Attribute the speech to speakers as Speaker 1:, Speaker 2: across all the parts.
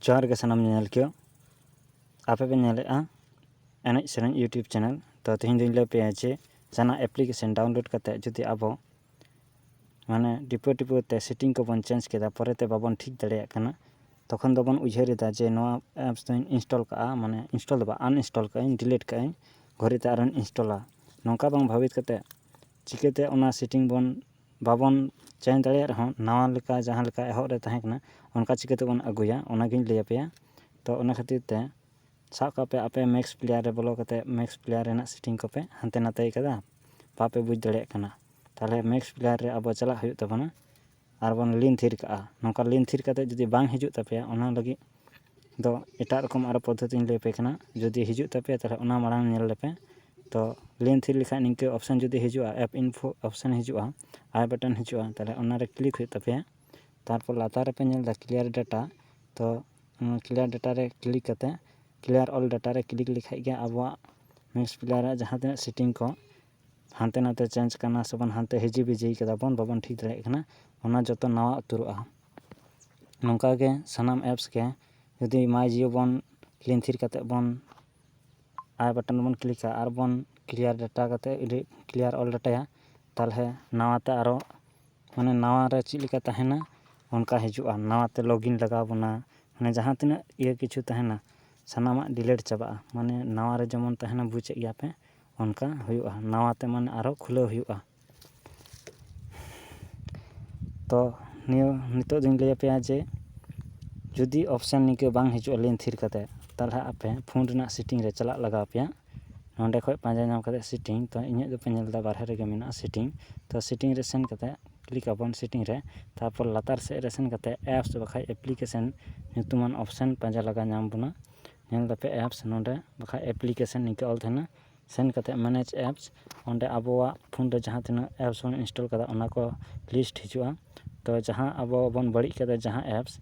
Speaker 1: जोहार गे सानाम ᱧᱮᱧᱮᱞ आपे पे नेलेगा एनज सेरें यूट्यूब चैनल तो तेहन दिन लै पे जे जाना एप्लीकेशन डाउनलोड करते जुदी अब माने डिपो डिपो ते सेटिंग को बन चेंज केदा परेते बाबन ठीक दाड़ेया कना तखन दबन उइहारेदा जे नोआ एप्स तो इंस्टॉल का माने इंस्टॉल दबा अनइंस्टॉल का डिलीट का घरेते आर इंस्टॉला नौका बांग भावित कते चिकेते ओना सेटिंग बन बाबन चेंज दाड़ेया रहो नवा लेका जहां लेका एहब रे तहें कना उनका चिकेते बन अगुया ओनागिन लैया तो ओना खातिर ते साब कापे आपे मैक्स प्लेयर रे बोलो कते मैक्स प्लेयर रेना सेटिंग कोपे हानते नाते कदा बापे बुझ दाड़ेया कना ताले मैक्स प्लेयर रे अब चला हुयु तबना आर बन लिन थिर का नौका लिन थिर कते जुदी बांग हिजु तपेया ओना लगी दो एटा रकम आरो पद्धति लै पे कना जुदी हिजु तपेया ताले ओना मारांग नेल लेपे तो लिन थिर लिखा निंके ऑप्शन जुदी हिजुआ ऐप इन्फो ऑप्शन हिजुआ आई बटन हिजुआ ताले ओना रे क्लिक हुयु तपेया तारपर लातार रे पे नेल दा क्लियर डाटा तो क्लियर डाटा रे क्लिक करते क्लियर ऑल डाटा रे क्लिक लिखा गया अब मैक्स प्लेयर जहाँ तीन सेटिंग को हानते नाते चेंज करना से बन हानते हिजी बिजी कदा बन बाबन ठीक दाड़े कना ओना जतो नवा उतुरुआ नौका गे सनाम एप्स के यदि माय जियो बन क्लीन थिर करते बन आई बटन बन क्लिक आर बन क्लियर डाटा करते क्लियर ऑल डाटा ताले नवाते आरो माने नवा रे चि लेका तहेना उनका हिजुआ नवाते लॉगिन लगा बना माने जहाँ तीन ये किछु तहेना सानामा डिलीट चाबा माने नवा रे जमन तहेना बुझे गया पे उनका हुयुआ नवाते माने आरो खुले हुयुआ तो नितो दिन लैया पे जे जुदी ऑप्शन निके बांग हिजुआ लिन थिर कते ताले आपे फोन रेना सेटिंग रे चला लगा पे नोंडे खय पांजा नाम कते सेटिंग तो इᱧ दो पे नेलदा बारहे रे मेना सेटिंग तो सेटिंग रे सेन कते क्लिक अपन सेटिंग रे तारपर लातार से रे सेन कते एप्स बखाय एप्लीकेशन नितुमान ऑप्शन पांजा लगा नाम बना नेल दपे एप्स नोंडे बखाय एप्लीकेशन निके ऑल थेना सेन कते मैनेज एप्स ओंडे आबोवा फोन रे जहां तना एप्स बन इंस्टॉल कदा ओना को लिस्ट हिजुआ तो जहां आबो बन बड़ी कदा जहां एप्स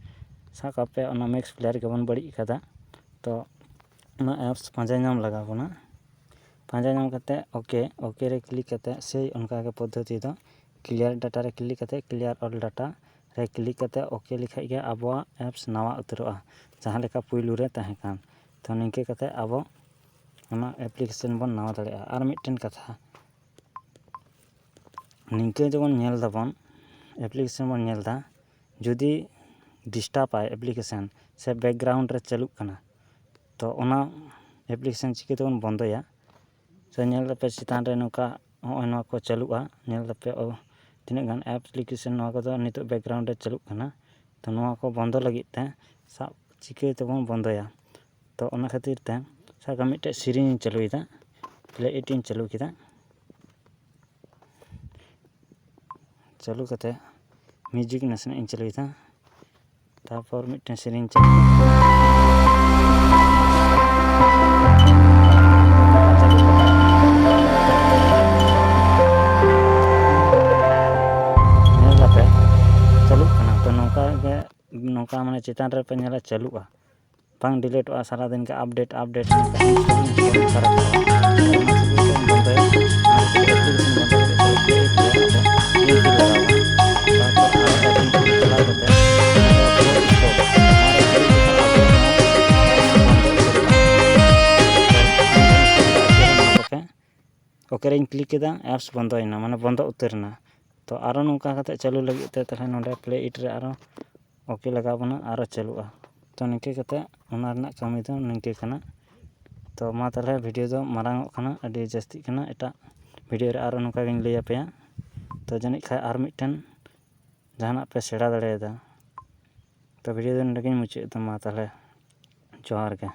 Speaker 1: साकापे ओना मैक्स प्लेयर के बन बड़ी कदा तो ओना एप्स पांजा नाम लगा बना पांजा नाम कते ओके रे क्लिक कते से उनका के पद्धति दो क्लियर डाटा रे क्लिक कते क्लियर ऑल डाटा रे क्लिक कते ओके लिखा गया आबो एप्स नवा उतरोआ जहां लेका पुइलु रे तहे कान तो निके कते आबो ओना एप्लीकेशन बन नावा दाड़ेया आर मिटन कथा निके जबन नेल दाबन एप्लीकेशन बन नेलदा जुदी डिस्टर्ब आए एप्लीकेशन से बैकग्राउंड रे चालू कना तो ओना एप्लीकेशन चिकेते बन बंदया तो नेल दपे चितान रे नोका होय को चालुआ नेल दपे तिना गान एप्लीकेशन नोआ को नितो बैकग्राउंड रे चालू कना तो नोआ को बंद लगी ते सब चिकेते बन बंदया तो ओना खातिर ते साका मिटे सीरीज चालुइदा प्ले 18 चालू किदा चालू कते म्यूजिक नसना इन चालुइदा तारपर मिटे सीरीज चालू नौका माने चितान रे पे नेला चालुआ बांग डिलीटवा सारा दिन का अपडेट ओके रेन क्लिक केदा एप्स बंदोयना माने बंद उतरना तो आरो नौका कते चालू लगी ते तले नोंडे प्ले इट रे आरो ओके लगा बना आरो चलुआ तो निके कते ओना रना कामी दो निके कना तो मा तले वीडियो दो मारांग कना अडी जस्ती कना एटा वीडियो रे आरो नौका गिन लैया पेया तो जनिक खाय आर मिटन जहाना पे सेड़ा दाड़ेदा तो वीडियो दो नडगिन मुचे तो मा तले जोहार गे।